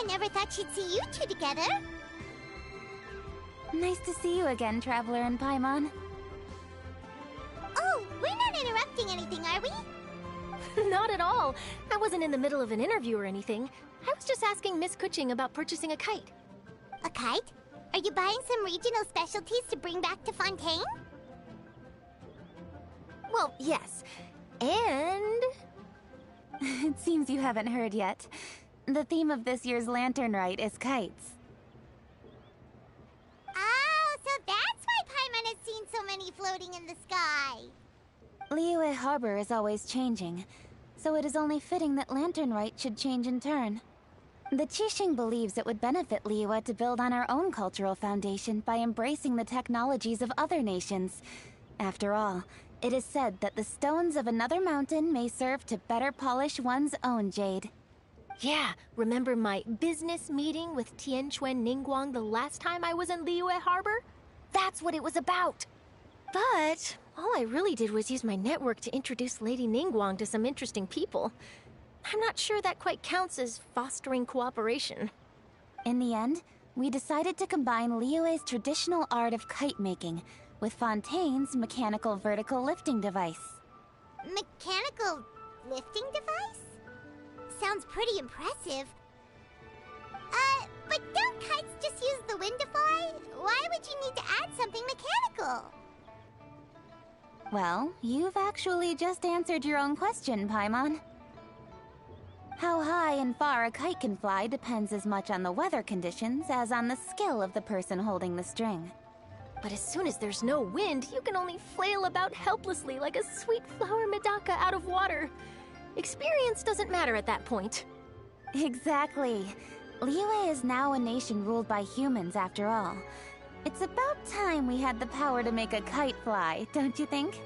I never thought she'd see you two together. Nice to see you again, Traveler and Paimon. Oh, we're not interrupting anything, are we? Not at all. I wasn't in the middle of an interview or anything. I was just asking Miss Kuching about purchasing a kite. A kite? Are you buying some regional specialties to bring back to Fontaine? Well, yes. And... It seems you haven't heard yet. The theme of this year's Lantern Rite is kites. Oh, so that's why Paimon has seen so many floating in the sky. Liyue Harbor is always changing, so it is only fitting that Lantern Rite should change in turn. The Qixing believes it would benefit Liyue to build on our own cultural foundation by embracing the technologies of other nations. After all, it is said that the stones of another mountain may serve to better polish one's own jade. Yeah, remember my business meeting with Tianquan Ningguang the last time I was in Liyue Harbor? That's what it was about. But all I really did was use my network to introduce Lady Ningguang to some interesting people. I'm not sure that quite counts as fostering cooperation. In the end, we decided to combine Liyue's traditional art of kite making with Fontaine's mechanical vertical lifting device. Mechanical lifting device? Sounds pretty impressive. But don't kites just use the wind to fly? Why would you need to add something mechanical? Well, you've actually just answered your own question, Paimon. How high and far a kite can fly depends as much on the weather conditions as on the skill of the person holding the string. But as soon as there's no wind, you can only flail about helplessly like a sweet flower medaka out of water. Experience doesn't matter at that point. Exactly. Liyue is now a nation ruled by humans, after all. It's about time we had the power to make a kite fly, don't you think?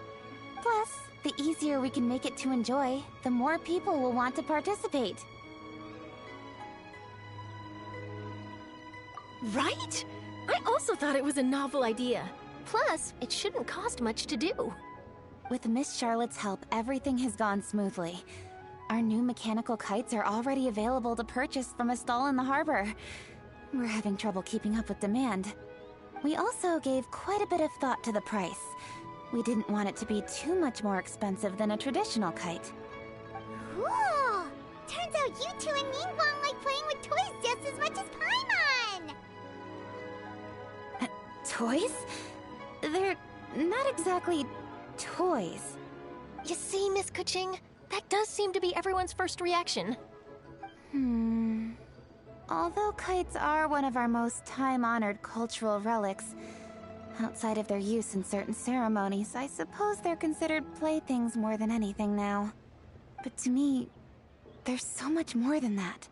Plus, the easier we can make it to enjoy, the more people will want to participate. Right? I also thought it was a novel idea. Plus, it shouldn't cost much to do. With Miss Charlotte's help, everything has gone smoothly. Our new mechanical kites are already available to purchase from a stall in the harbor. We're having trouble keeping up with demand. We also gave quite a bit of thought to the price. We didn't want it to be too much more expensive than a traditional kite. Cool! Turns out you two and Ningguang like playing with toys just as much as Paimon! Toys? They're not exactly toys. You see, Miss Kuching, that does seem to be everyone's first reaction. Although kites are one of our most time-honored cultural relics, outside of their use in certain ceremonies, I suppose they're considered playthings more than anything now. But to me, there's so much more than that.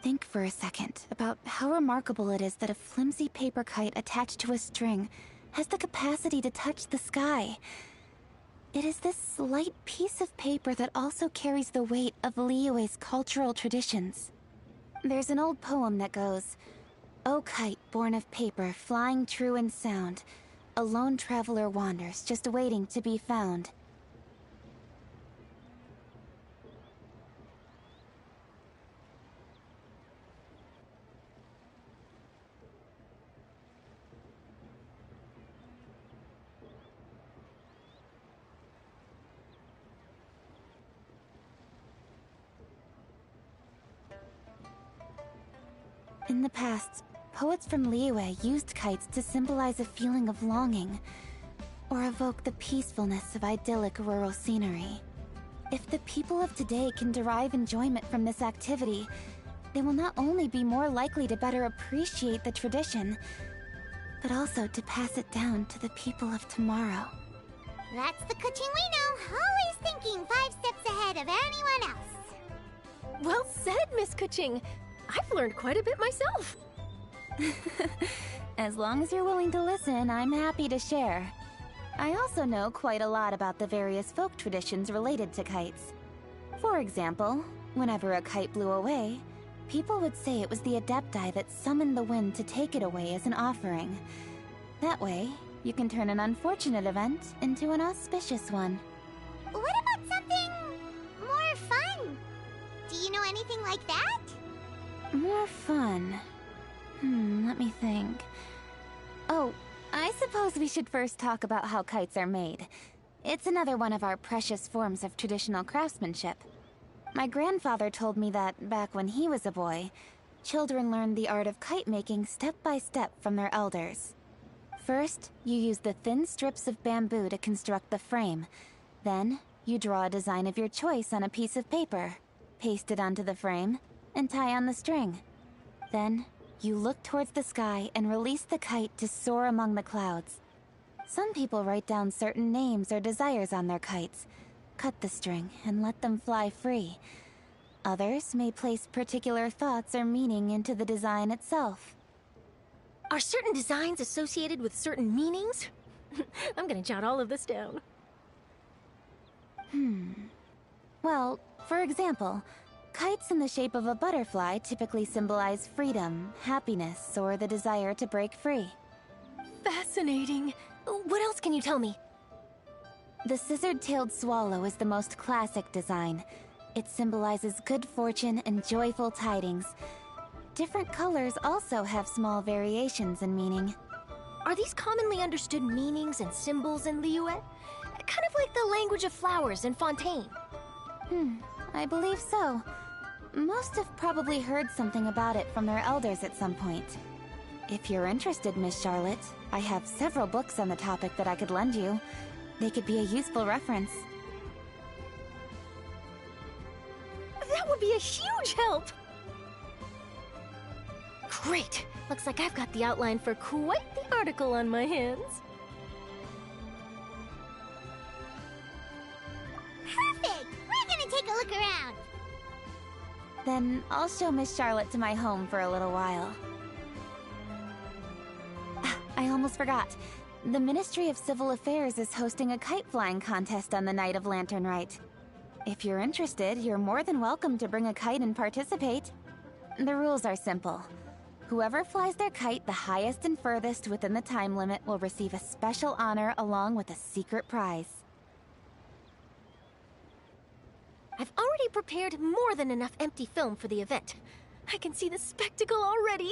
Think for a second about how remarkable it is that a flimsy paper kite attached to a string has the capacity to touch the sky. It is this slight piece of paper that also carries the weight of Liyue's cultural traditions. There's an old poem that goes, "O kite born of paper, flying true in sound, a lone traveler wanders, just waiting to be found." In the past, poets from Liyue used kites to symbolize a feeling of longing, or evoke the peacefulness of idyllic rural scenery. If the people of today can derive enjoyment from this activity, they will not only be more likely to better appreciate the tradition, but also to pass it down to the people of tomorrow. That's the Kuching we know, always thinking 5 steps ahead of anyone else. Well said, Miss Kuching. I've learned quite a bit myself. As long as you're willing to listen, I'm happy to share. I also know quite a lot about the various folk traditions related to kites. For example, whenever a kite blew away, people would say it was the Adepti that summoned the wind to take it away as an offering. That way, you can turn an unfortunate event into an auspicious one. What about something more fun? Do you know anything like that? More fun. Let me think. Oh, I suppose we should first talk about how kites are made. It's another one of our precious forms of traditional craftsmanship. My grandfather told me that, back when he was a boy, children learned the art of kite making step by step from their elders. First, you use the thin strips of bamboo to construct the frame. Then, you draw a design of your choice on a piece of paper, paste it onto the frame, and tie on the string. Then, you look towards the sky and release the kite to soar among the clouds. Some people write down certain names or desires on their kites, cut the string, and let them fly free. Others may place particular thoughts or meaning into the design itself. Are certain designs associated with certain meanings? I'm gonna jot all of this down. Well, for example, kites in the shape of a butterfly typically symbolize freedom, happiness, or the desire to break free. Fascinating. What else can you tell me? The scissored-tailed swallow is the most classic design. It symbolizes good fortune and joyful tidings. Different colors also have small variations in meaning. Are these commonly understood meanings and symbols in Liyue? Kind of like the language of flowers in Fontaine. I believe so. Most have probably heard something about it from their elders at some point. If you're interested, Miss Charlotte, I have several books on the topic that I could lend you. They could be a useful reference. That would be a huge help! Great! Looks like I've got the outline for quite the article on my hands. Perfect! We're gonna take a look around. Then I'll show Miss Charlotte to my home for a little while. I almost forgot. The Ministry of Civil Affairs is hosting a kite flying contest on the night of Lantern Rite. If you're interested, you're more than welcome to bring a kite and participate. The rules are simple. Whoever flies their kite the highest and furthest within the time limit will receive a special honor along with a secret prize. I've already prepared more than enough empty film for the event. I can see the spectacle already.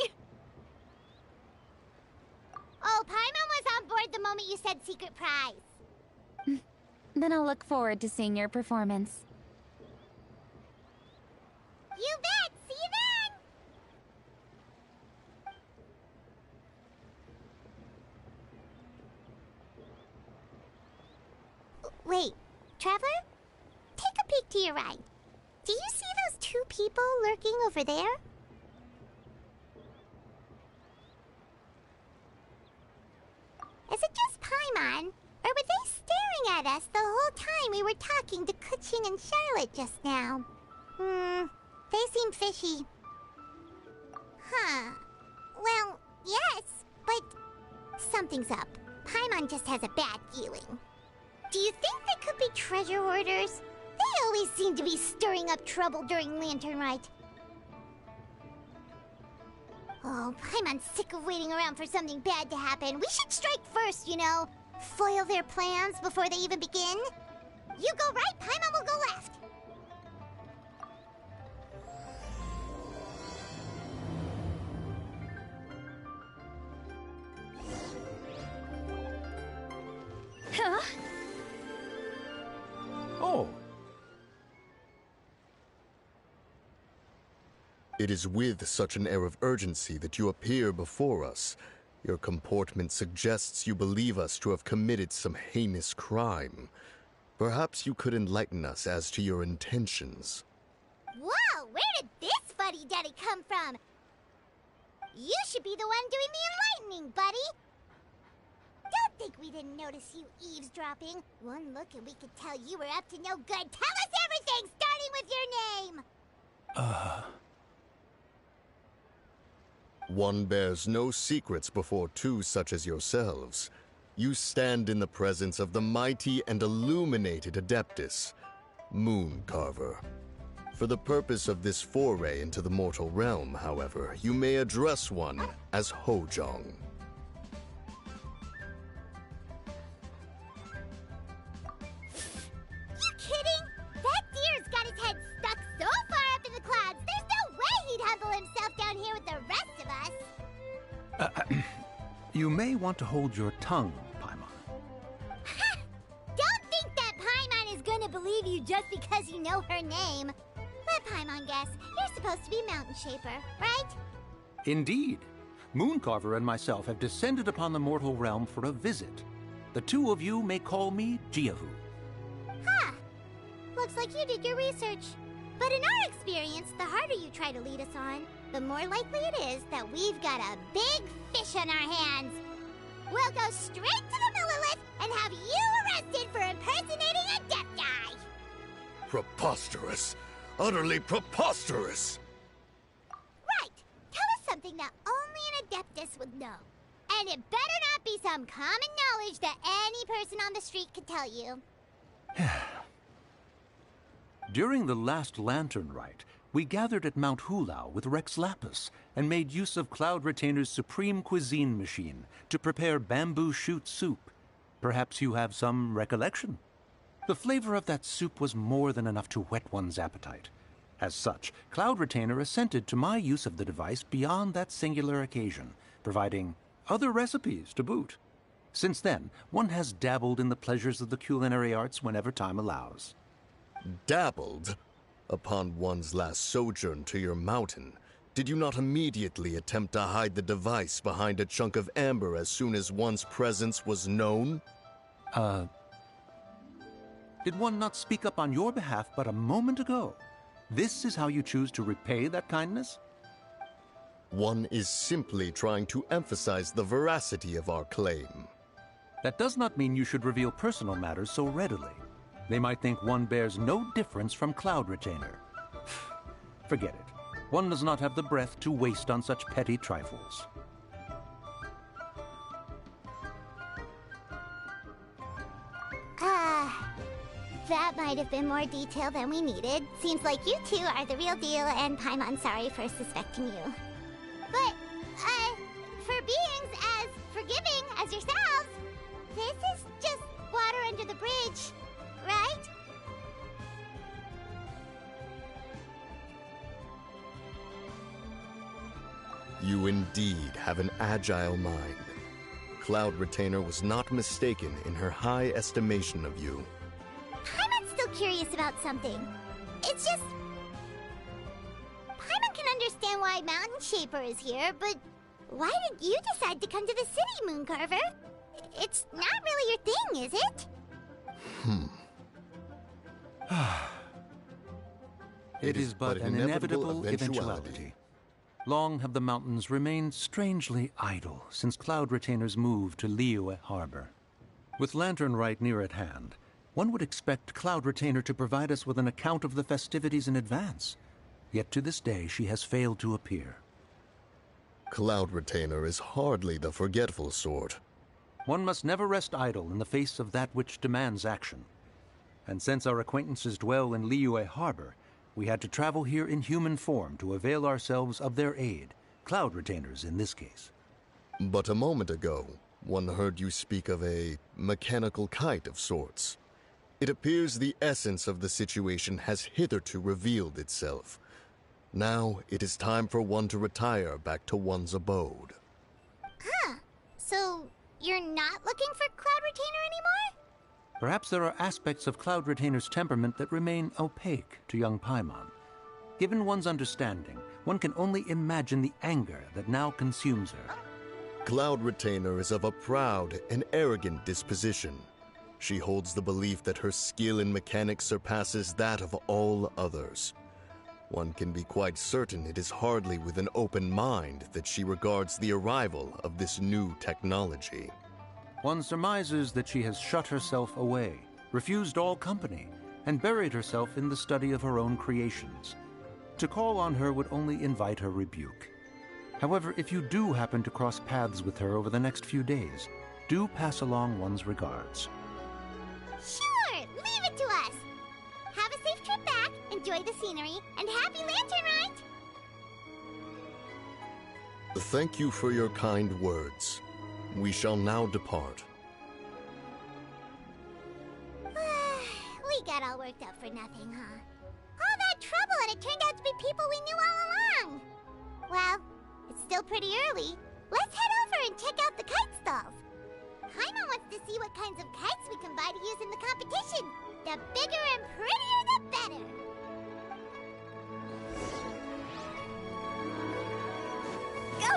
Oh, Paimon was on board the moment you said secret prize. Then I'll look forward to seeing your performance. You bet! See you then! Wait, Traveler? Take a peek to your right. Do you see those two people lurking over there? Is it just Paimon? Or were they staring at us the whole time we were talking to Kuching and Charlotte just now? They seem fishy. Huh. Well, yes, but something's up. Paimon just has a bad feeling. Do you think they could be treasure hoarders? They always seem to be stirring up trouble during Lantern Rite. Oh, Paimon's sick of waiting around for something bad to happen. We should strike first, you know. Foil their plans before they even begin. You go right, Paimon will go left. Huh? Oh. It is with such an air of urgency that you appear before us. Your comportment suggests you believe us to have committed some heinous crime. Perhaps you could enlighten us as to your intentions. Whoa, where did this fuddy-duddy come from? You should be the one doing the enlightening, buddy. Don't think we didn't notice you eavesdropping. One look and we could tell you were up to no good. Tell us everything, starting with your name! One bears no secrets before two such as yourselves. You stand in the presence of the mighty and illuminated Adeptus, Moon Carver. For the purpose of this foray into the mortal realm, however, you may address one as Hojong. You kidding? That deer's got his head stuck so far up in the clouds, there's no way he'd humble himself You may want to hold your tongue, Paimon. Ha! Don't think that Paimon is gonna believe you just because you know her name. Let Paimon guess. You're supposed to be Mountain Shaper, right? Indeed. Mooncarver and myself have descended upon the mortal realm for a visit. The two of you may call me Jiahu. Huh. Looks like you did your research. But in our experience, the harder you try to lead us on, the more likely it is that we've got a big fish on our hands. We'll go straight to the Millilith and have you arrested for impersonating a deaf guy. Preposterous. Utterly preposterous. Right. Tell us something that only an Adeptus would know. And it better not be some common knowledge that any person on the street could tell you. During the last Lantern Rite, we gathered at Mount Hulao with Rex Lapis and made use of Cloud Retainer's supreme cuisine machine to prepare bamboo shoot soup. Perhaps you have some recollection? The flavor of that soup was more than enough to whet one's appetite. As such, Cloud Retainer assented to my use of the device beyond that singular occasion, providing other recipes to boot. Since then, one has dabbled in the pleasures of the culinary arts whenever time allows. Dabbled? Upon one's last sojourn to your mountain, did you not immediately attempt to hide the device behind a chunk of amber as soon as one's presence was known? Did one not speak up on your behalf but a moment ago? This is how you choose to repay that kindness? One is simply trying to emphasize the veracity of our claim. That does not mean you should reveal personal matters so readily. They might think one bears no difference from Cloud Retainer. Forget it. One does not have the breath to waste on such petty trifles. That might have been more detail than we needed. Seems like you two are the real deal, and Paimon's sorry for suspecting you. But, for beings as forgiving as yourselves, this is just water under the bridge, right? You indeed have an agile mind. Cloud Retainer was not mistaken in her high estimation of you. Paimon's still curious about something. It's just... Paimon can understand why Mountain Shaper is here, but why did you decide to come to the city, Mooncarver? It's not really your thing, is it? It is but an inevitable eventuality. Long have the mountains remained strangely idle since Cloud Retainer's move to Liyue Harbor. With Lantern Rite near at hand, one would expect Cloud Retainer to provide us with an account of the festivities in advance. Yet to this day she has failed to appear. Cloud Retainer is hardly the forgetful sort. One must never rest idle in the face of that which demands action. And since our acquaintances dwell in Liyue Harbor, we had to travel here in human form to avail ourselves of their aid, Cloud Retainers in this case. But a moment ago, one heard you speak of a mechanical kite of sorts. It appears the essence of the situation has hitherto revealed itself. Now it is time for one to retire back to one's abode. Huh. So, you're not looking for Cloud Retainer anymore? Perhaps there are aspects of Cloud Retainer's temperament that remain opaque to young Paimon. Given one's understanding, one can only imagine the anger that now consumes her. Cloud Retainer is of a proud and arrogant disposition. She holds the belief that her skill in mechanics surpasses that of all others. One can be quite certain it is hardly with an open mind that she regards the arrival of this new technology. One surmises that she has shut herself away, refused all company, and buried herself in the study of her own creations. To call on her would only invite her rebuke. However, if you do happen to cross paths with her over the next few days, do pass along one's regards. Sure, leave it to us. Have a safe trip back, enjoy the scenery, and happy Lantern Rite! Thank you for your kind words. We shall now depart. We got all worked up for nothing, huh? All that trouble and it turned out to be people we knew all along! Well, it's still pretty early. Let's head over and check out the kite see what kinds of kites we can buy to use in the competition. The bigger and prettier, the better. Go!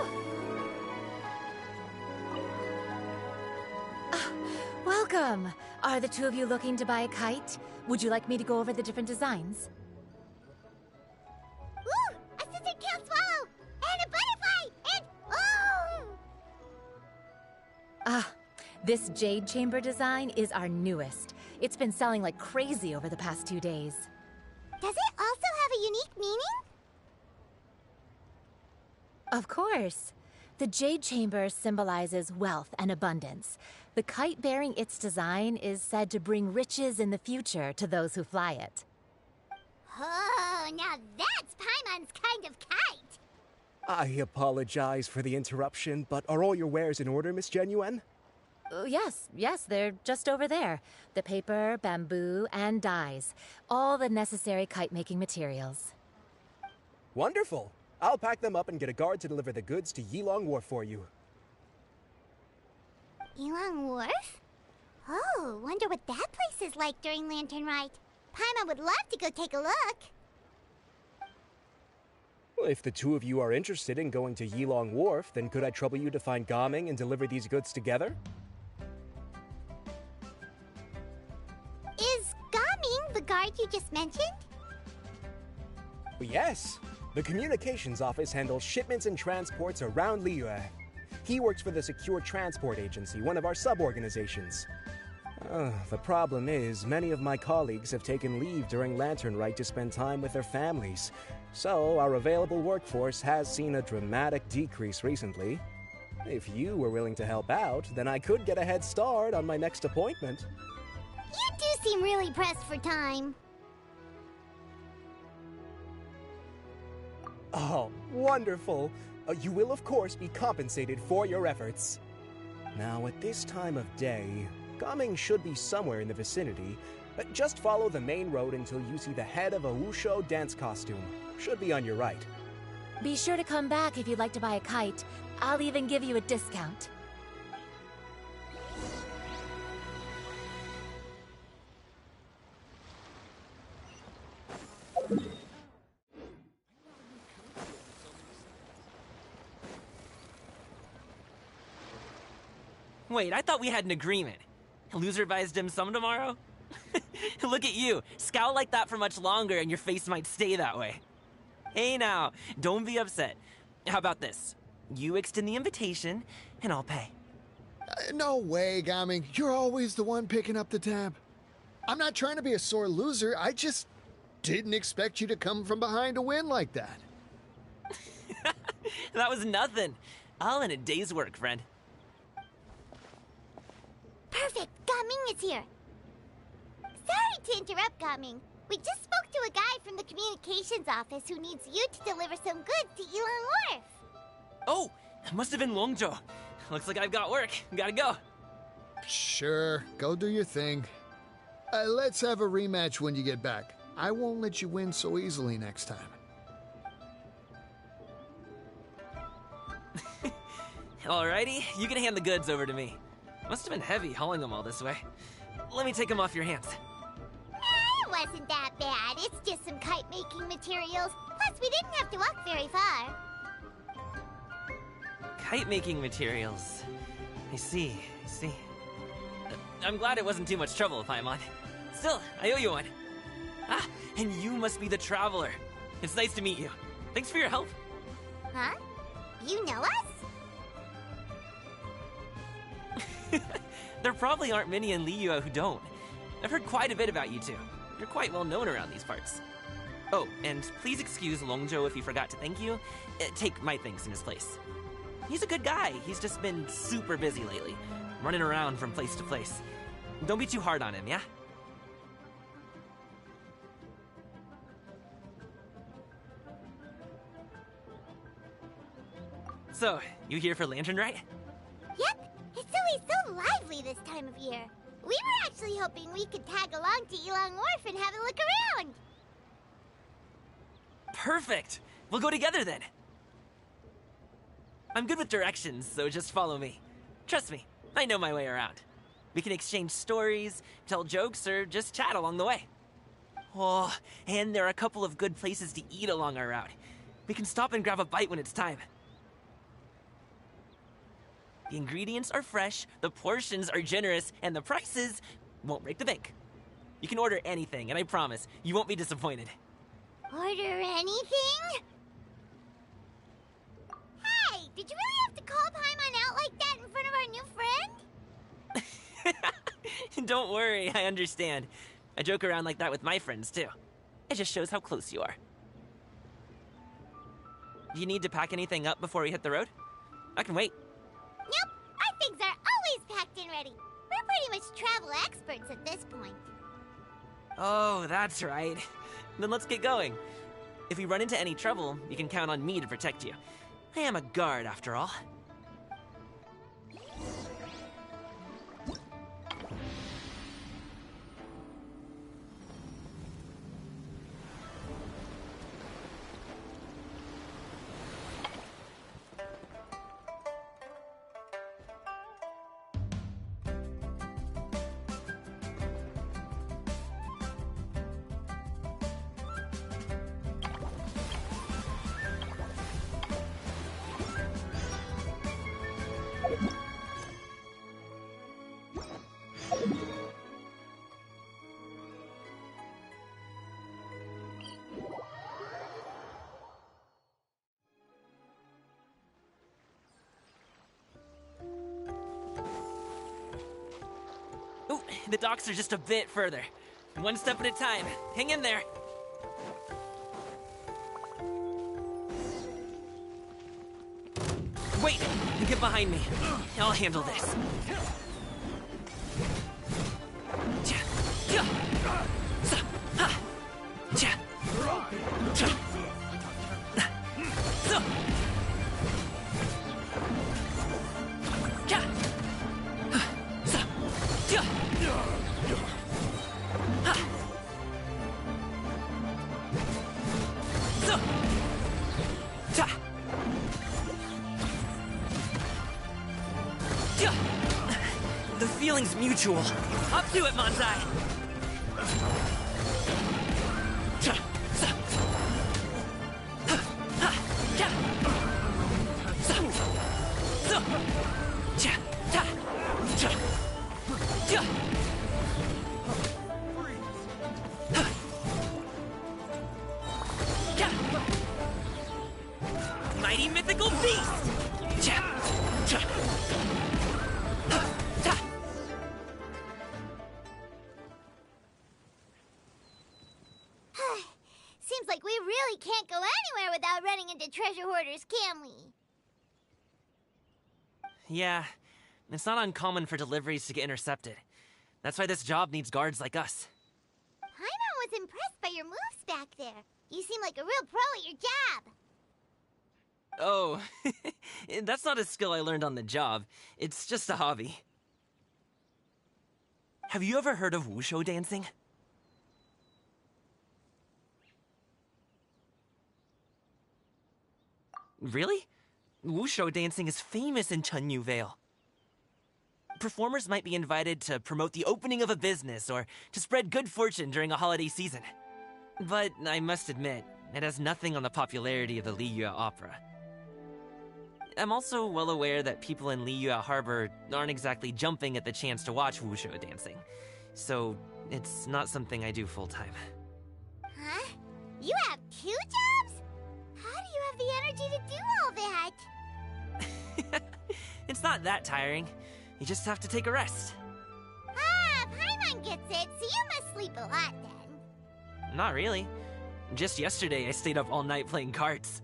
Welcome! Are the two of you looking to buy a kite? Would you like me to go over the different designs? Ooh! A scissor-tailed swallow! And a butterfly! And... oh! This Jade Chamber design is our newest. It's been selling like crazy over the past 2 days. Does it also have a unique meaning? Of course. The Jade Chamber symbolizes wealth and abundance. The kite bearing its design is said to bring riches in the future to those who fly it. Oh, now that's Paimon's kind of kite! I apologize for the interruption, but are all your wares in order, Miss Genuine? Yes, they're just over there. The paper, bamboo, and dyes. All the necessary kite-making materials. Wonderful! I'll pack them up and get a guard to deliver the goods to Yilong Wharf for you. Yilong Wharf? Oh, wonder what that place is like during Lantern Rite. Paimon would love to go take a look. Well, if the two of you are interested in going to Yilong Wharf, then could I trouble you to find Gaming and deliver these goods together? Is Gaming the guard you just mentioned? Yes. The communications office handles shipments and transports around Liyue. He works for the Secure Transport Agency, one of our sub-organizations. The problem is, many of my colleagues have taken leave during Lantern Rite to spend time with their families. So, our available workforce has seen a dramatic decrease recently. If you were willing to help out, then I could get a head start on my next appointment. You do seem really pressed for time. Oh, wonderful! You will, of course, be compensated for your efforts. Now, at this time of day, Gaming should be somewhere in the vicinity. Just follow the main road until you see the head of a Wushu dance costume. Should be on your right. Be sure to come back if you'd like to buy a kite. I'll even give you a discount. Wait, I thought we had an agreement. Loser buys dim sum tomorrow? Look at you. Scowl like that for much longer and your face might stay that way. Hey now, don't be upset. How about this? You extend the invitation, and I'll pay. No way, Gaming. You're always the one picking up the tab. I'm not trying to be a sore loser. I just didn't expect you to come from behind to win like that. That was nothing. All in a day's work, friend. Perfect! Gaming is here! Sorry to interrupt, Gaming. We just spoke to a guy from the communications office who needs you to deliver some goods to Yilong Wharf. Oh, it must have been Longzhou. Looks like I've got work. Gotta go. Sure, go do your thing. Let's have a rematch when you get back. I won't let you win so easily next time. Alrighty, you can hand the goods over to me. Must have been heavy hauling them all this way. Let me take them off your hands. It wasn't that bad. It's just some kite-making materials. Plus, we didn't have to walk very far. Kite-making materials. I see. I'm glad it wasn't too much trouble, Paimon. Still, I owe you one. Ah, and you must be the traveler. It's nice to meet you. Thanks for your help. Huh? You know us? There probably aren't many in Liyue who don't. I've heard quite a bit about you two. You're quite well known around these parts. Oh, and please excuse Longzhou if he forgot to thank you. Take my things in his place. He's a good guy. He's just been super busy lately, running around from place to place. Don't be too hard on him, yeah? So, you here for Lantern Rite? Yep. It's always so lively this time of year. We were actually hoping we could tag along to Yilong Wharf and have a look around. Perfect! We'll go together then. I'm good with directions, so just follow me. Trust me, I know my way around. We can exchange stories, tell jokes, or just chat along the way. Oh, and there are a couple of good places to eat along our route. We can stop and grab a bite when it's time. The ingredients are fresh, the portions are generous, and the prices won't break the bank. You can order anything, and I promise, you won't be disappointed. Order anything? Hey, did you really have to call Paimon out like that in front of our new friend? Don't worry, I understand. I joke around like that with my friends, too. It just shows how close you are. Do you need to pack anything up before we hit the road? I can wait. Nope, our things are always packed and ready. We're pretty much travel experts at this point. Oh, that's right. Then let's get going. If we run into any trouble, you can count on me to protect you. I am a guard, after all. Ooh, the docks are just a bit further. One step at a time. Hang in there. Wait! Get behind me. I'll handle this. The feeling's mutual. Up to it, Manzai! Mighty mythical beast! Seems like we really can't go anywhere without running into treasure hoarders, can we? Yeah, it's not uncommon for deliveries to get intercepted. That's why this job needs guards like us. Paimon was impressed by your moves back there. You seem like a real pro at your job. Oh, that's not a skill I learned on the job. It's just a hobby. Have you ever heard of wushu dancing? Really? Wushu dancing is famous in Chunyu Vale. Performers might be invited to promote the opening of a business or to spread good fortune during a holiday season. But I must admit, it has nothing on the popularity of the Liyue opera. I'm also well aware that people in Liyue Harbor aren't exactly jumping at the chance to watch wushu dancing. So, it's not something I do full-time. Huh? You have 2 jobs? How do you have the energy to do all that? It's not that tiring. You just have to take a rest. Ah, Paimon gets it, so you must sleep a lot then. Not really. Just yesterday, I stayed up all night playing cards.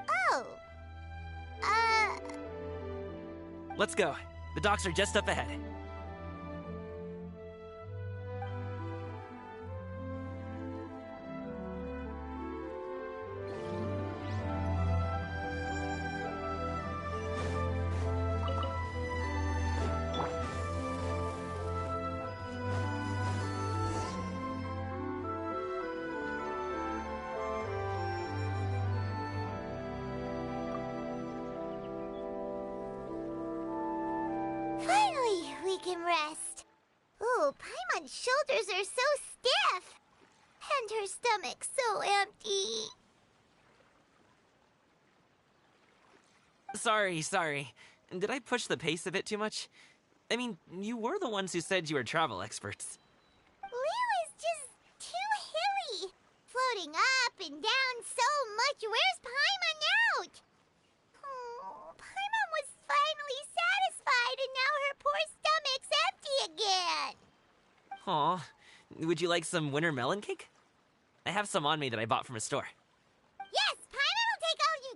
Oh. Let's go. The docks are just up ahead. Finally, we can rest. Oh, Paimon's shoulders are so stiff. And her stomach so empty. Sorry. Did I push the pace a bit too much? I mean, you were the ones who said you were travel experts. Liu is just too hilly. Floating up and down so much. Where's Paimon out? Oh, Paimon was finally satisfied and now her poor stomach's empty again. Aw, would you like some winter melon cake? I have some on me that I bought from a store. Yes, Paimon will take all you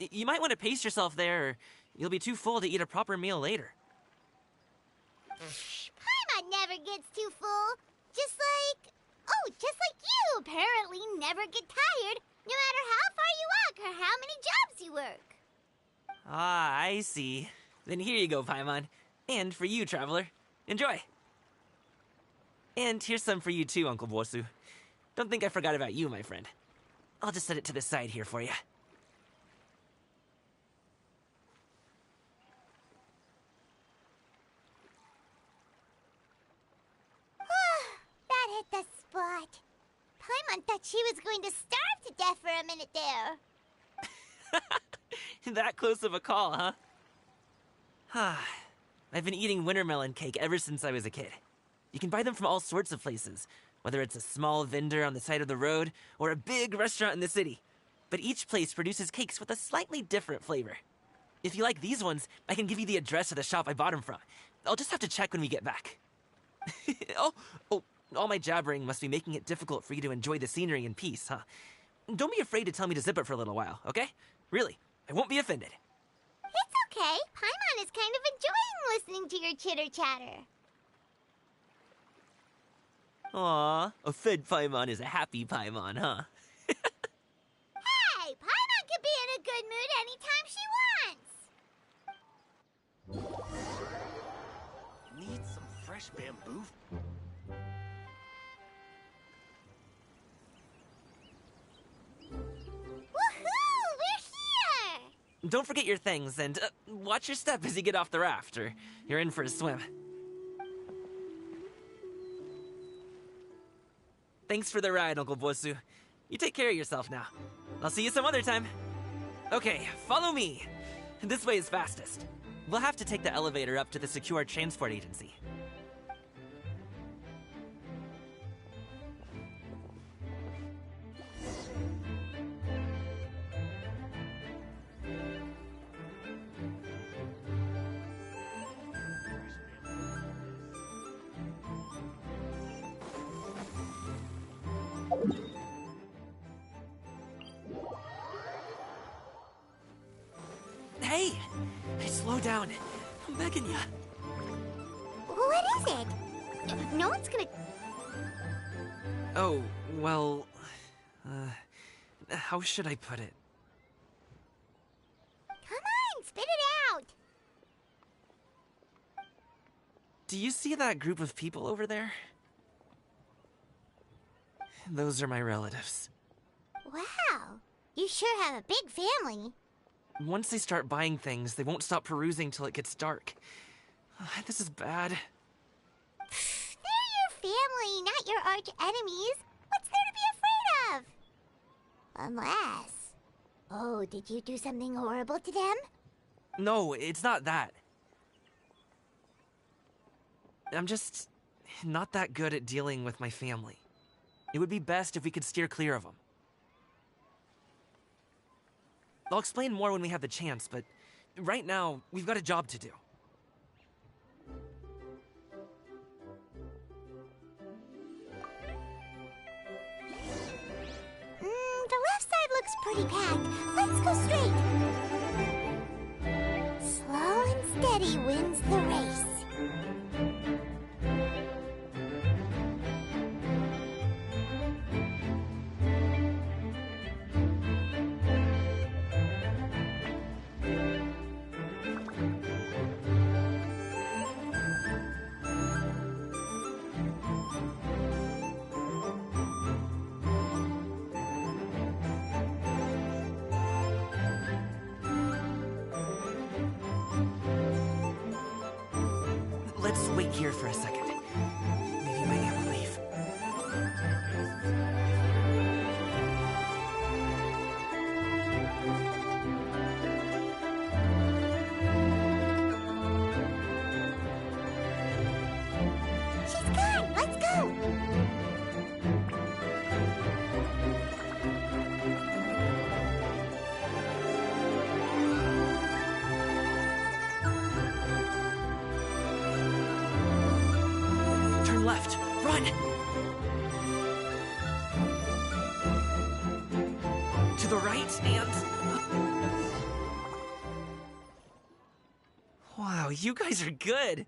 got. You might want to pace yourself there, or you'll be too full to eat a proper meal later. Paimon never gets too full. Just like you apparently never get tired, no matter how far you walk or how many jobs you work. Ah, I see. Then here you go, Paimon. And for you, traveler. Enjoy. And here's some for you too, Uncle Bosu. Don't think I forgot about you, my friend. I'll just set it to the side here for you. That hit the spot. Paimon thought she was going to starve to death for a minute there. That close of a call, huh? I've been eating winter melon cake ever since I was a kid. You can buy them from all sorts of places, whether it's a small vendor on the side of the road or a big restaurant in the city. But each place produces cakes with a slightly different flavor. If you like these ones, I can give you the address of the shop I bought them from. I'll just have to check when we get back. Oh, all my jabbering must be making it difficult for you to enjoy the scenery in peace, huh? Don't be afraid to tell me to zip it for a little while, okay? Really, I won't be offended. It's okay. Paimon is kind of enjoying listening to your chitter-chatter. Aw, a fed Paimon is a happy Paimon, huh? Hey, Paimon can be in a good mood anytime she wants. Need some fresh bamboo? Woohoo! We're here! Don't forget your things, and watch your step as you get off the raft, or you're in for a swim. Thanks for the ride, Uncle Bosu. You take care of yourself now. I'll see you some other time. Okay, follow me. This way is fastest. We'll have to take the elevator up to the secure transport agency. Hey! Hey, slow down. I'm begging ya. What is it? No one's gonna... Oh, well... how should I put it? Come on, spit it out! Do you see that group of people over there? Those are my relatives. Wow, you sure have a big family. Once they start buying things, they won't stop perusing till it gets dark. This is bad. They're your family, not your arch enemies. What's there to be afraid of? Unless... Oh, did you do something horrible to them? No, it's not that. I'm just not that good at dealing with my family. It would be best if we could steer clear of them. I'll explain more when we have the chance, but right now, we've got a job to do. The left side looks pretty packed. Let's go straight. Slow and steady wins the race. let's wait here for a second. Maybe my aunt will leave. She's gone! Let's go! Turn left. Run! To the right and... Wow, you guys are good.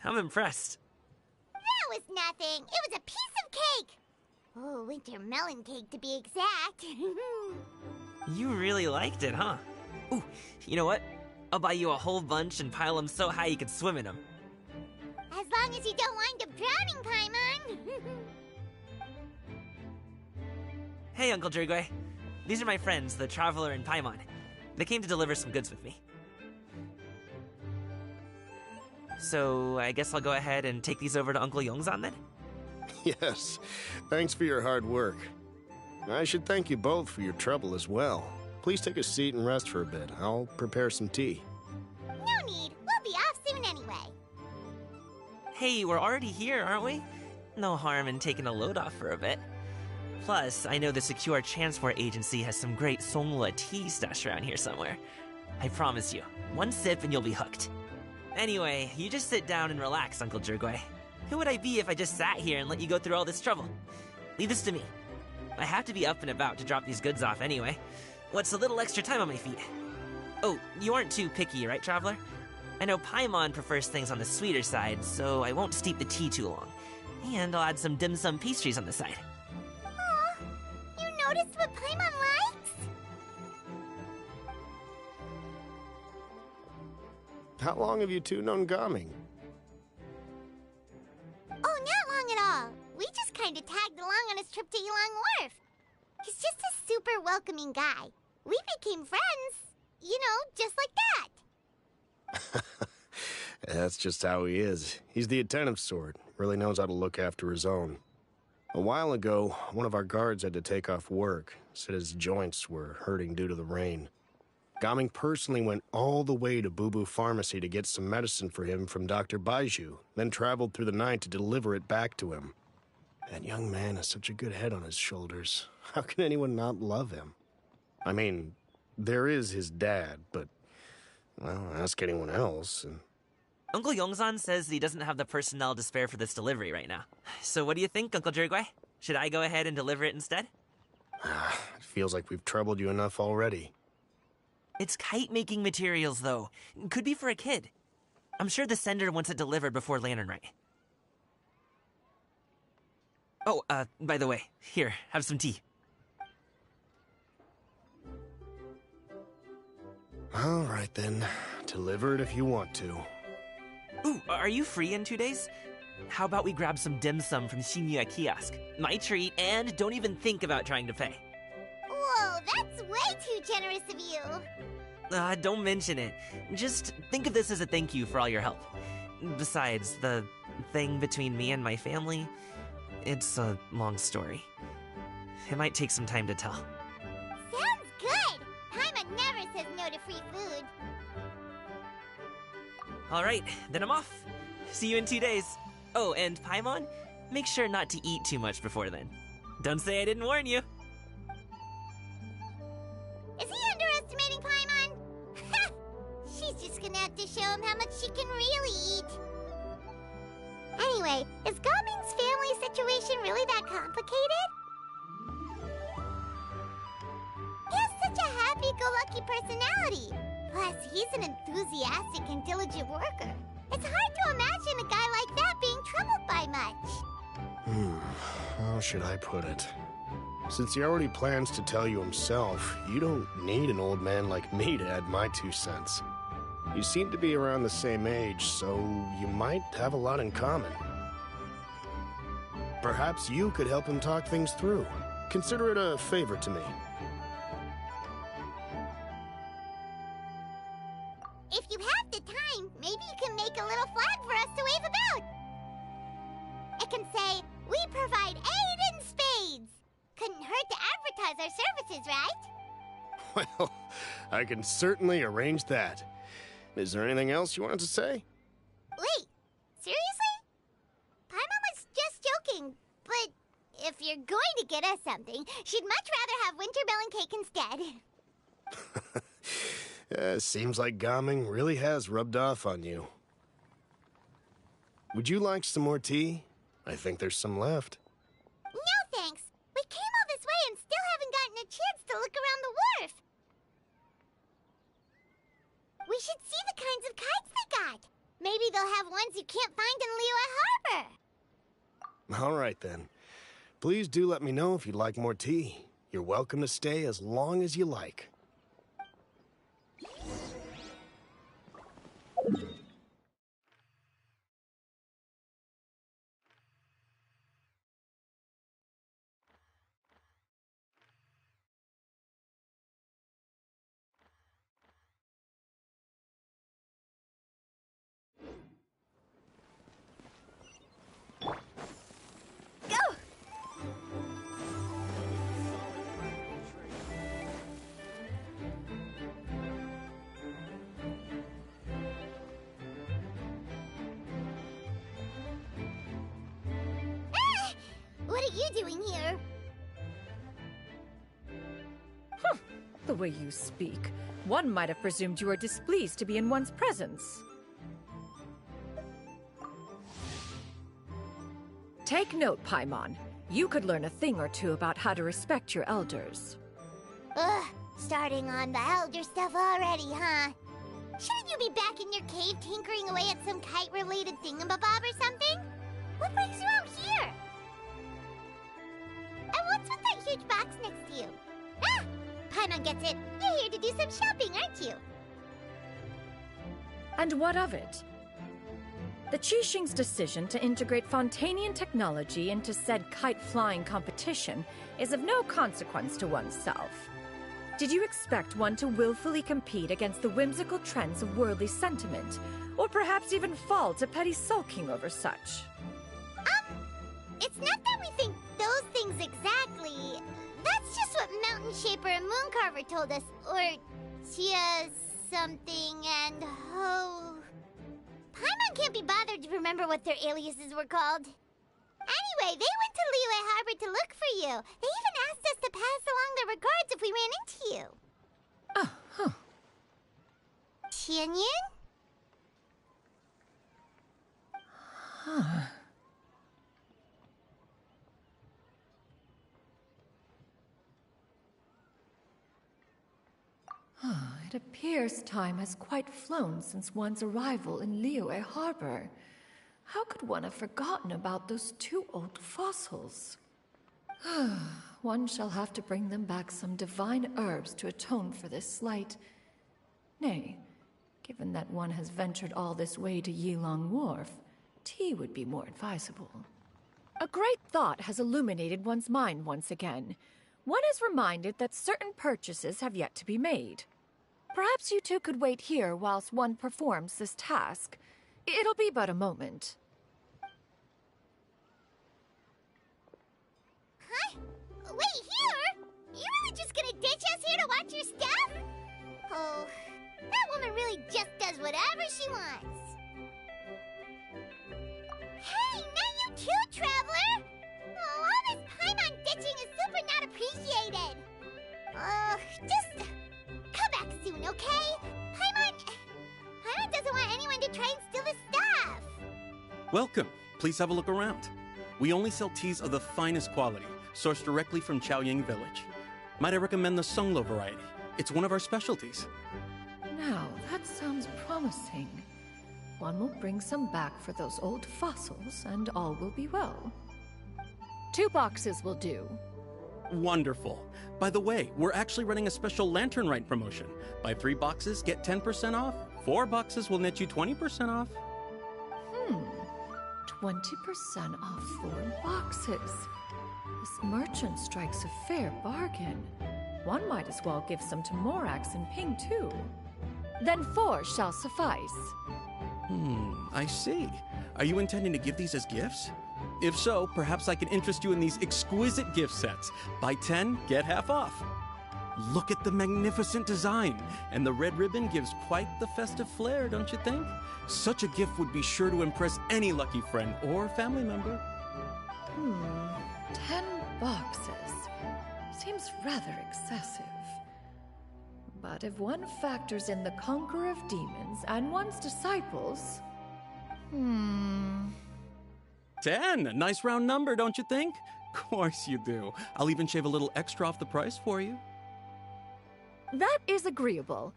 I'm impressed. That was nothing. It was a piece of cake. Oh, winter melon cake to be exact. You really liked it, huh? Ooh, you know what? I'll buy you a whole bunch and pile them so high you could swim in them. As long as you don't wind up drowning, Paimon. Hey, Uncle Jirgwe. These are my friends, the Traveler and Paimon. They came to deliver some goods with me. So, I guess I'll go ahead and take these over to Uncle Yongzan then? Yes, thanks for your hard work. I should thank you both for your trouble as well. Please take a seat and rest for a bit. I'll prepare some tea. No need. We'll be off soon anyway. Hey, we're already here, aren't we? No harm in taking a load off for a bit. Plus, I know the Secure Transport Agency has some great Songhua tea stashed around here somewhere. I promise you, one sip and you'll be hooked. Anyway, you just sit down and relax, Uncle Jirgwe. Who would I be if I just sat here and let you go through all this trouble? Leave this to me. I have to be up and about to drop these goods off anyway. What's a little extra time on my feet? Oh, you aren't too picky, right, Traveler? I know Paimon prefers things on the sweeter side, so I won't steep the tea too long. And I'll add some dim sum pastries on the side. Aw, you noticed what Paimon likes? How long have you two known Gaming? Oh, not long at all. We just kind of tagged along on his trip to Yulong Wharf. He's just a super welcoming guy. We became friends. You know, just like that. That's just how he is. He's the attentive sort. Really knows how to look after his own. A while ago, one of our guards had to take off work. Said his joints were hurting due to the rain. Gaming personally went all the way to Boo Boo Pharmacy to get some medicine for him from Dr. Baiju, then traveled through the night to deliver it back to him. That young man has such a good head on his shoulders. How can anyone not love him? I mean, there is his dad, but, well, ask anyone else, and... Uncle Yongzan says he doesn't have the personnel to spare for this delivery right now. So what do you think, Uncle Jirgwe? Should I go ahead and deliver it instead? It feels like we've troubled you enough already. It's kite-making materials, though. Could be for a kid. I'm sure the sender wants it delivered before Lantern Rite. Oh, by the way, here, have some tea. All right, then. Deliver it if you want to. Ooh, are you free in 2 days? How about we grab some dim sum from Shinya Kiosk? My treat, and don't even think about trying to pay. Whoa, that's way too generous of you. Don't mention it. Just think of this as a thank you for all your help. Besides, the thing between me and my family, it's a long story. It might take some time to tell. Sounds good. Paimon never says no to free food. All right, then I'm off. See you in 2 days. Oh, and Paimon, make sure not to eat too much before then. Don't say I didn't warn you. Is he underestimating Paimon? Ha! She's just gonna have to show him how much she can really eat. Anyway, is Gaming's family situation really that complicated? He has such a happy-go-lucky personality. Plus, he's an enthusiastic and diligent worker. It's hard to imagine a guy like that being troubled by much. How should I put it? Since he already plans to tell you himself, you don't need an old man like me to add my 2 cents. You seem to be around the same age, so you might have a lot in common. Perhaps you could help him talk things through. Consider it a favor to me. If you have the time, maybe you can make a little flag for us to wave about. It can say, "We provide aid in spades." Couldn't hurt to advertise our services, right? Well, I can certainly arrange that. Is there anything else you wanted to say? Wait, seriously? Paimon was just joking, but if you're going to get us something, she'd much rather have winter melon cake instead. Seems like Gaming really has rubbed off on you. Would you like some more tea? I think there's some left. No thanks. We came all this way and still haven't gotten a chance to look around the wharf. We should see the kinds of kites they got. Maybe they'll have ones you can't find in Liyue Harbor. All right, then. Please do let me know if you'd like more tea. You're welcome to stay as long as you like. What are you doing here? The way you speak, one might have presumed you were displeased to be in one's presence. Take note, Paimon. You could learn a thing or two about how to respect your elders. Ugh, starting on the elder stuff already, huh? Shouldn't you be back in your cave tinkering away at some kite-related thingamabob or something? What brings you out here? And what's with that huge box next to you? Ah! Paimon gets it. You're here to do some shopping, aren't you? And what of it? The Qixing's decision to integrate Fontanian technology into said kite-flying competition is of no consequence to oneself. Did you expect one to willfully compete against the whimsical trends of worldly sentiment, or perhaps even fall to petty sulking over such? It's not that we think those things exactly. That's just what Mountain Shaper and Mooncarver told us, or Tia something and Ho. Paimon can't be bothered to remember what their aliases were called. Anyway, they went to Liyue Harbor to look for you. They even asked us to pass along their regards if we ran into you. Oh, huh. Tianyun? Huh. It appears time has quite flown since one's arrival in Liyue Harbor. How could one have forgotten about those two old fossils? One shall have to bring them back some divine herbs to atone for this slight. Nay, given that one has ventured all this way to Yilong Wharf, tea would be more advisable. A great thought has illuminated one's mind once again. One is reminded that certain purchases have yet to be made. Perhaps you two could wait here whilst one performs this task. It'll be but a moment. Huh? Wait, here? You really just gonna ditch us here to watch your stuff? Oh, that woman really just does whatever she wants. Hey, not you too, Traveler! Oh, all this Paimon ditching is super not appreciated. Just come back soon, okay? Paimon doesn't want anyone to try and steal the stuff. Welcome. Please have a look around. We only sell teas of the finest quality, sourced directly from Chaoying Village. Might I recommend the Songlo variety? It's one of our specialties. Now, that sounds promising. One will bring some back for those old fossils, and all will be well. 2 boxes will do. Wonderful. By the way, we're actually running a special Lantern Rite promotion. Buy 3 boxes, get 10% off. 4 boxes will net you 20% off. 20% off 4 boxes. This merchant strikes a fair bargain. One might as well give some to Morax and Ping, too. Then 4 shall suffice. I see. Are you intending to give these as gifts? If so, perhaps I can interest you in these exquisite gift sets. Buy 10, get half off. Look at the magnificent design, and the red ribbon gives quite the festive flair, don't you think? Such a gift would be sure to impress any lucky friend or family member. 10 boxes. Seems rather excessive. But if one factors in the conqueror of demons and one's disciples... 10! A nice round number, don't you think? Course you do. I'll even shave a little extra off the price for you. That is agreeable.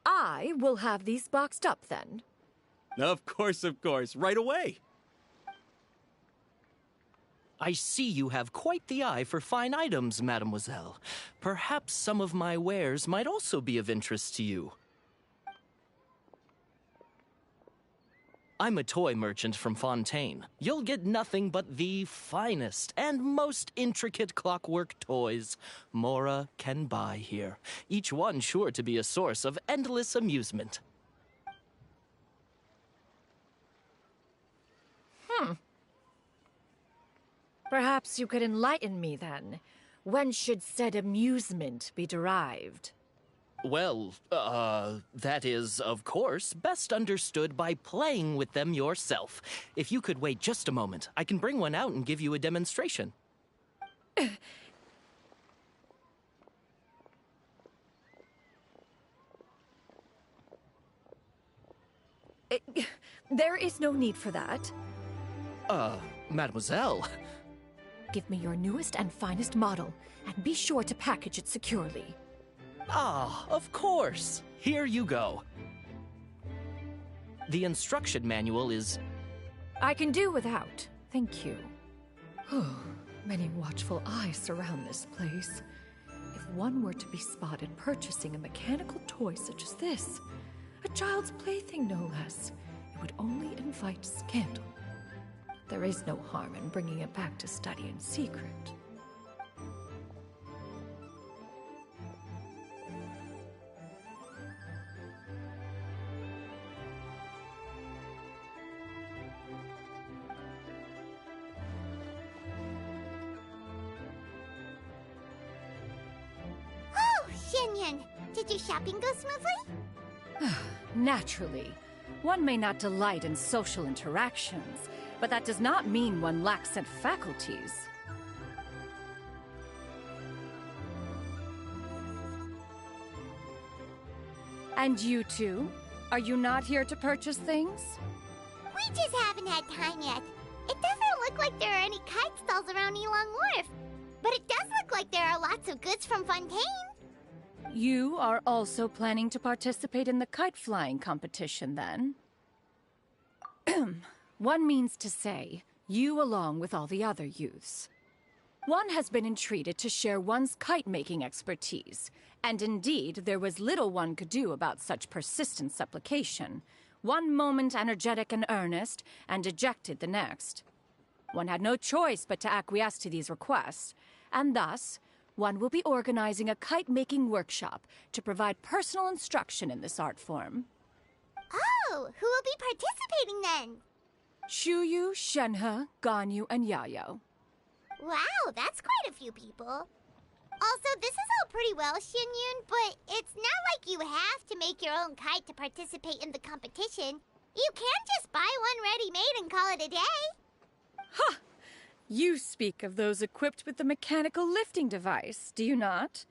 I will have these boxed up then. Of course, right away. I see you have quite the eye for fine items, mademoiselle. Perhaps some of my wares might also be of interest to you. I'm a toy merchant from Fontaine. You'll get nothing but the finest and most intricate clockwork toys Mora can buy here, each one sure to be a source of endless amusement. Perhaps you could enlighten me then. When should said amusement be derived? Well, that is, of course, best understood by playing with them yourself. If you could wait just a moment, I can bring one out and give you a demonstration. There is no need for that. Mademoiselle. Give me your newest and finest model, and be sure to package it securely. Ah, of course. Here you go. The instruction manual is... I can do without, thank you. Many watchful eyes surround this place. If one were to be spotted purchasing a mechanical toy such as this, a child's plaything no less, it would only invite scandal. There is no harm in bringing it back to study in secret. Oh, Shenyan! Did your shopping go smoothly? Naturally. One may not delight in social interactions, but that does not mean one lacks said faculties. And you two? Are you not here to purchase things? We just haven't had time yet. It doesn't look like there are any kite stalls around Elong Wharf, but it does look like there are lots of goods from Fontaine. You are also planning to participate in the kite flying competition, then? One means to say, you along with all the other youths. One has been entreated to share one's kite-making expertise, and indeed there was little one could do about such persistent supplication. One moment energetic and earnest, and dejected the next. One had no choice but to acquiesce to these requests, and thus, one will be organizing a kite-making workshop to provide personal instruction in this art form. Oh, who will be participating then? Shuyu, Shenhe, Ganyu, and Yayo. Wow, that's quite a few people. Also, this is all pretty well, Xinyun, but it's not like you have to make your own kite to participate in the competition. You can just buy one ready-made and call it a day. Ha! You speak of those equipped with the mechanical lifting device, do you not?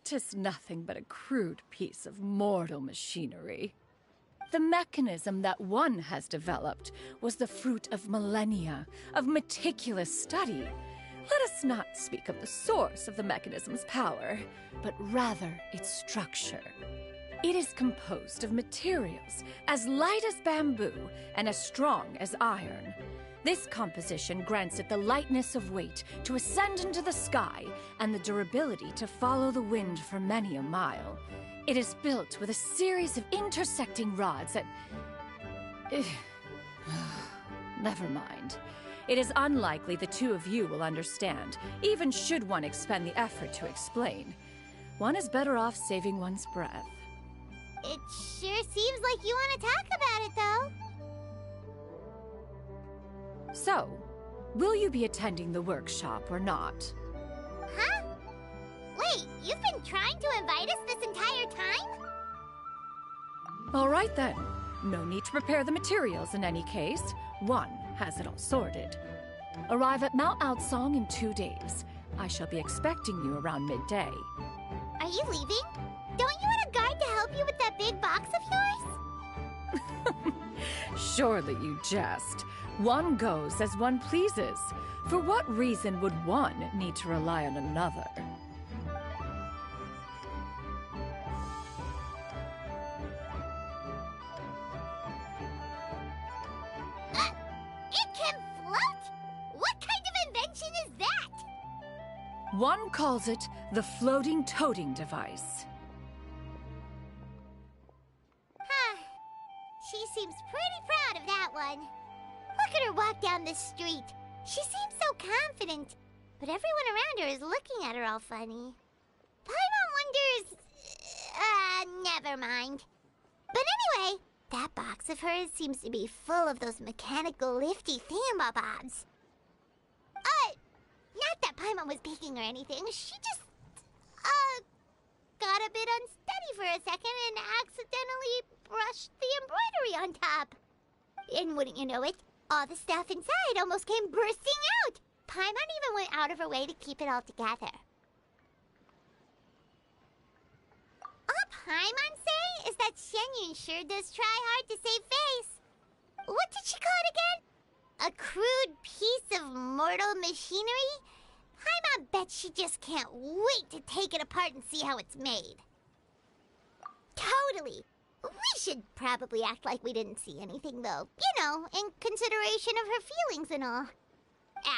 'Tis nothing but a crude piece of mortal machinery. The mechanism that one has developed was the fruit of millennia of meticulous study. Let us not speak of the source of the mechanism's power, but rather its structure. It is composed of materials as light as bamboo and as strong as iron. This composition grants it the lightness of weight to ascend into the sky and the durability to follow the wind for many a mile. It is built with a series of intersecting rods that... Never mind. It is unlikely the two of you will understand, even should one expend the effort to explain. one is better off saving one's breath. It sure seems like you want to talk about it, though. So, will you be attending the workshop or not? Huh? Wait, you've been trying to invite us this entire time? All right then. No need to prepare the materials in any case. One has it all sorted. Arrive at Mount Outsong in 2 days. I shall be expecting you around midday. Are you leaving? Don't you want a guard to help you with that big box of yours? Surely you jest. One goes as one pleases. For what reason would one need to rely on another? It can float? What kind of invention is that? One calls it the floating toting device. Huh. She seems pretty proud of that one. Look at her walk down the street. She seems so confident, but everyone around her is looking at her all funny. Paimon wonders... never mind. But anyway, that box of hers seems to be full of those mechanical lifty thingamabobs. Not that Paimon was peeking or anything. She just, got a bit unsteady for a second and accidentally brushed the embroidery on top. And wouldn't you know it, all the stuff inside almost came bursting out. Paimon even went out of her way to keep it all together. All Paimon say is that Shenyun sure does try hard to save face. What did she call it again? A crude piece of mortal machinery? Paimon bets she just can't wait to take it apart and see how it's made. Totally. We should probably act like we didn't see anything, though. You know, in consideration of her feelings and all.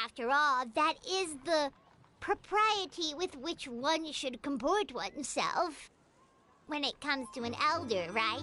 After all, that is the propriety with which one should comport oneself. When it comes to an elder, right?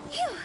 Phew!